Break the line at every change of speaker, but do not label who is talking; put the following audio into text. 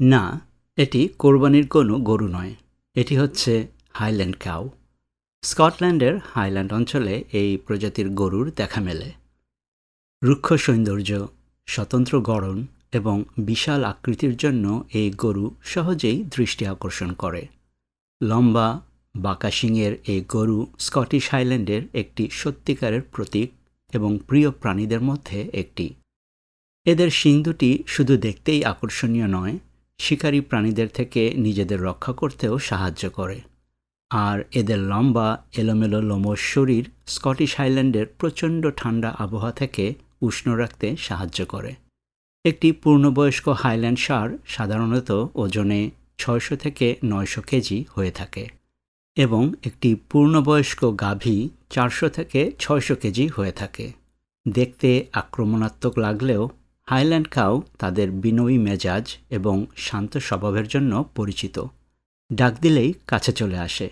না, এটি কোরবানির কোনো গরু নয়। এটি হচ্ছে হাইল্যান্ড কাউ। স্কটল্যান্ডের হাইল্যান্ড অঞ্চলে এই প্রজাতির গরুর দেখা মেলে। রুক্ষ সৌন্দর্য, স্বতন্ত্র গড়ন এবং বিশাল আকৃতির জন্য এই গরু সহজেই দৃষ্টি আকর্ষণ করে। লম্বা, বাঁকা শিংয়ের এই গরু স্কটিশ হাইল্যান্ডের একটি সত্যিকারের প্রতীক এবং প্রিয় প্রাণীদের মধ্যে একটি। এদের শিং দুটি শুধু দেখতেই আকর্ষণীয় নয়, শিকারী প্রাণীদের থেকে নিজেদের রক্ষা করতেও সাহায্য করে। আর এদের লম্বা, এলোমেলো লোমশ শরীর স্কটিশ হাইল্যান্ডের প্রচণ্ড ঠান্ডা আবহাওয়া থেকে উষ্ণ রাখতে সাহায্য করে। একটি পূর্ণবয়স্ক হাইল্যান্ড ষাঁড় সাধারণত ওজনে 600 থেকে 900 কেজি হয়ে থাকে এবং একটি পূর্ণবয়স্ক গাভী 400 থেকে 600 কেজি হয়ে থাকে। দেখতে আক্রমণাত্মক লাগলেও হাইল্যান্ড কাউ তাদের বিনয়ী মেজাজ এবং শান্ত স্বভাবের জন্য পরিচিত। ডাক দিলেই কাছে চলে আসে।